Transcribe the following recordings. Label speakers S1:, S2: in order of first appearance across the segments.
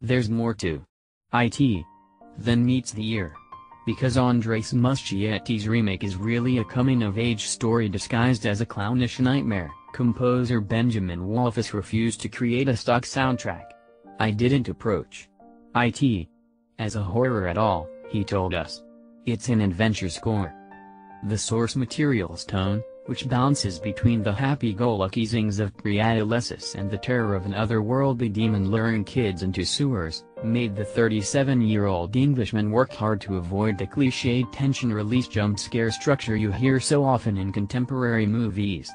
S1: There's more to it than meets the ear. Because Andres Muschietti's remake is really a coming-of-age story disguised as a clownish nightmare, composer Benjamin Wolfus refused to create a stock soundtrack. I didn't approach it as a horror at all, he told us. It's an adventure score. The source material's tone, which bounces between the happy-go-lucky zings of pre-adolescence and the terror of an otherworldly demon luring kids into sewers, made the 37-year-old Englishman work hard to avoid the cliched tension-release jump scare structure you hear so often in contemporary movies.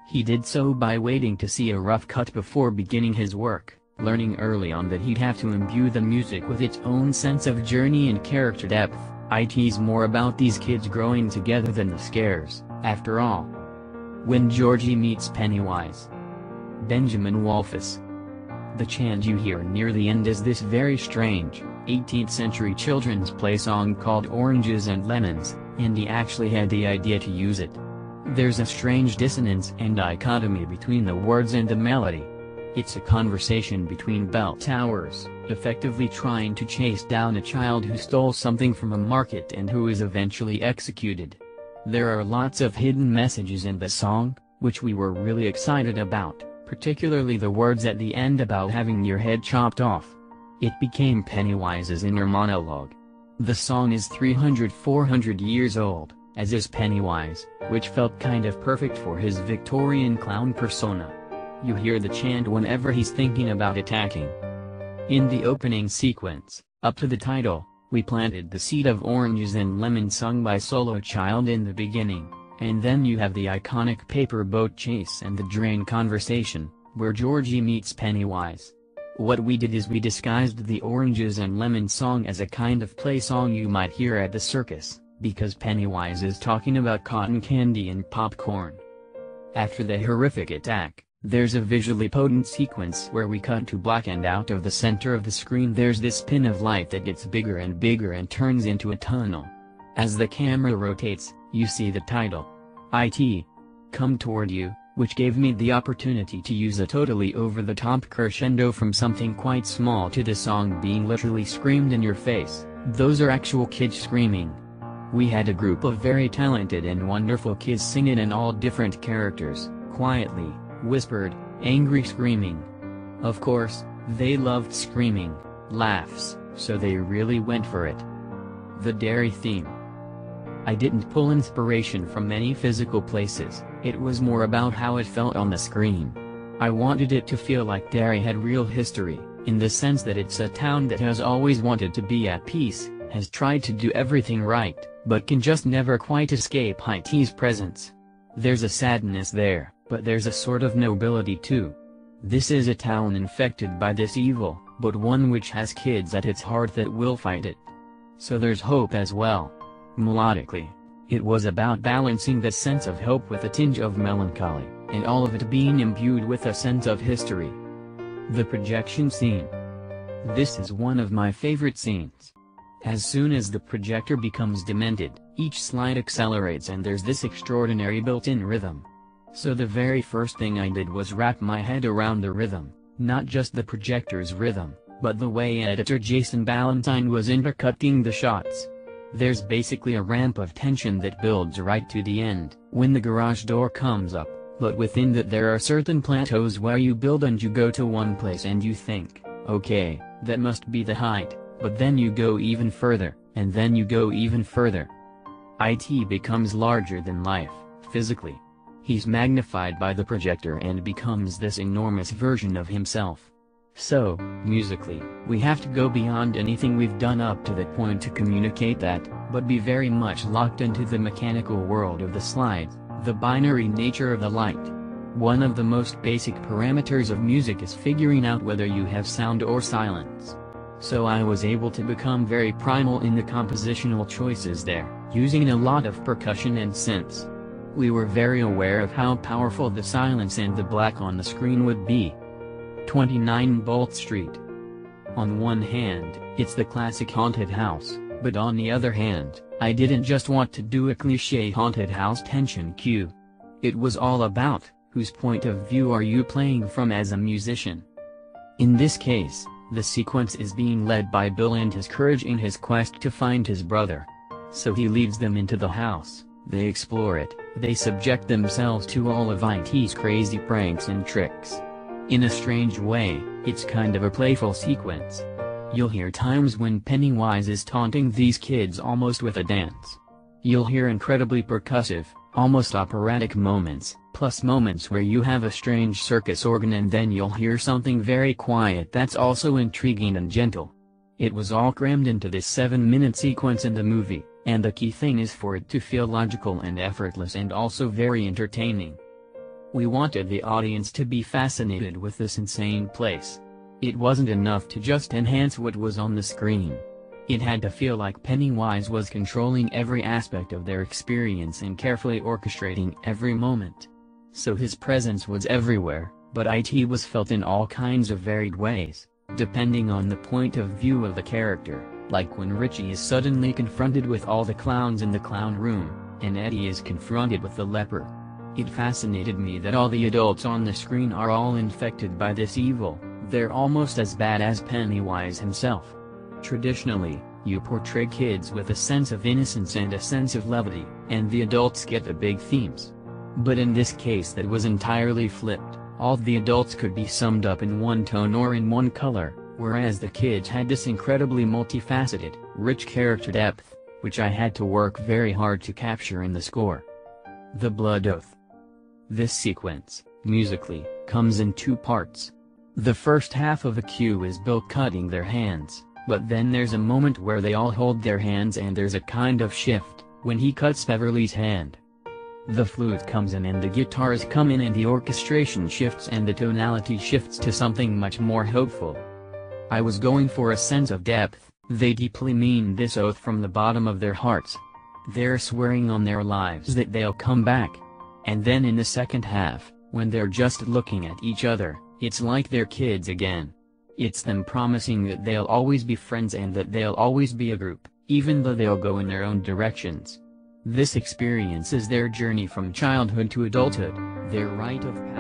S1: He did so by waiting to see a rough cut before beginning his work, learning early on that he'd have to imbue the music with its own sense of journey and character depth. It's more about these kids growing together than the scares, after all. When Georgie meets Pennywise. Benjamin Wolfus. The chant you hear near the end is this very strange, 18th-century children's play song called Oranges and Lemons, and he actually had the idea to use it. There's a strange dissonance and dichotomy between the words and the melody. It's a conversation between bell towers, effectively trying to chase down a child who stole something from a market and who is eventually executed. There are lots of hidden messages in the song, which we were really excited about, particularly the words at the end about having your head chopped off. It became Pennywise's inner monologue. The song is 300-400 years old, as is Pennywise, which felt kind of perfect for his Victorian clown persona. You hear the chant whenever he's thinking about attacking. In the opening sequence, up to the title, we planted the seed of Oranges and Lemons sung by Solo Child in the beginning, and then you have the iconic paper boat chase and the drain conversation, where Georgie meets Pennywise. What we did is we disguised the Oranges and Lemons song as a kind of play song you might hear at the circus, because Pennywise is talking about cotton candy and popcorn. After the horrific attack, there's a visually potent sequence where we cut to black, and out of the center of the screen there's this pin of light that gets bigger and bigger and turns into a tunnel. As the camera rotates, you see the title, "It Come Toward You," which gave me the opportunity to use a totally over-the-top crescendo from something quite small to the song being literally screamed in your face. Those are actual kids screaming. We had a group of very talented and wonderful kids sing it in all different characters, quietly, whispered, angry screaming. Of course, they loved screaming, laughs, so they really went for it. The dairy theme. I didn't pull inspiration from any physical places, it was more about how it felt on the screen. I wanted it to feel like Derry had real history, in the sense that it's a town that has always wanted to be at peace, has tried to do everything right, but can just never quite escape Haiti's presence. There's a sadness there, but there's a sort of nobility too. This is a town infected by this evil, but one which has kids at its heart that will fight it. So there's hope as well. Melodically, it was about balancing the sense of hope with a tinge of melancholy, and all of it being imbued with a sense of history. The projection scene. This is one of my favorite scenes. As soon as the projector becomes demented, each slide accelerates and there's this extraordinary built-in rhythm. So the very first thing I did was wrap my head around the rhythm, not just the projector's rhythm, but the way editor Jason Ballantyne was intercutting the shots. There's basically a ramp of tension that builds right to the end, when the garage door comes up, but within that there are certain plateaus where you build and you go to one place and you think, okay, that must be the height, but then you go even further, and then you go even further. It becomes larger than life, physically. He's magnified by the projector and becomes this enormous version of himself. So, musically, we have to go beyond anything we've done up to that point to communicate that, but be very much locked into the mechanical world of the slides, the binary nature of the light. One of the most basic parameters of music is figuring out whether you have sound or silence. So I was able to become very primal in the compositional choices there, using a lot of percussion and synths. We were very aware of how powerful the silence and the black on the screen would be. 29 Bolt Street. On one hand, it's the classic haunted house, but on the other hand, I didn't just want to do a cliché haunted house tension cue. It was all about, whose point of view are you playing from as a musician? In this case, The sequence is being led by Bill and his courage in his quest to find his brother. So he leads them into the house, they explore it, they subject themselves to all of IT's crazy pranks and tricks. In a strange way, it's kind of a playful sequence. You'll hear times when Pennywise is taunting these kids almost with a dance. You'll hear incredibly percussive, almost operatic moments, plus moments where you have a strange circus organ, and then you'll hear something very quiet that's also intriguing and gentle. It was all crammed into this 7-minute sequence in the movie, and the key thing is for it to feel logical and effortless and also very entertaining. We wanted the audience to be fascinated with this insane place. It wasn't enough to just enhance what was on the screen. It had to feel like Pennywise was controlling every aspect of their experience and carefully orchestrating every moment. So his presence was everywhere, but it was felt in all kinds of varied ways, depending on the point of view of the character, like when Richie is suddenly confronted with all the clowns in the clown room, and Eddie is confronted with the leper. It fascinated me that all the adults on the screen are all infected by this evil. They're almost as bad as Pennywise himself. Traditionally, you portray kids with a sense of innocence and a sense of levity, and the adults get the big themes. But in this case that was entirely flipped. All the adults could be summed up in one tone or in one color, whereas the kids had this incredibly multifaceted, rich character depth, which I had to work very hard to capture in the score. The Blood Oath. This sequence, musically, comes in two parts. The first half of the cue is Bill cutting their hands, but then there's a moment where they all hold their hands and there's a kind of shift, when he cuts Beverly's hand. The flute comes in and the guitars come in and the orchestration shifts and the tonality shifts to something much more hopeful. I was going for a sense of depth. They deeply mean this oath from the bottom of their hearts. They're swearing on their lives that they'll come back. And then in the second half, when they're just looking at each other, it's like they're kids again. It's them promising that they'll always be friends and that they'll always be a group, even though they'll go in their own directions. This experience is their journey from childhood to adulthood, their rite of passage.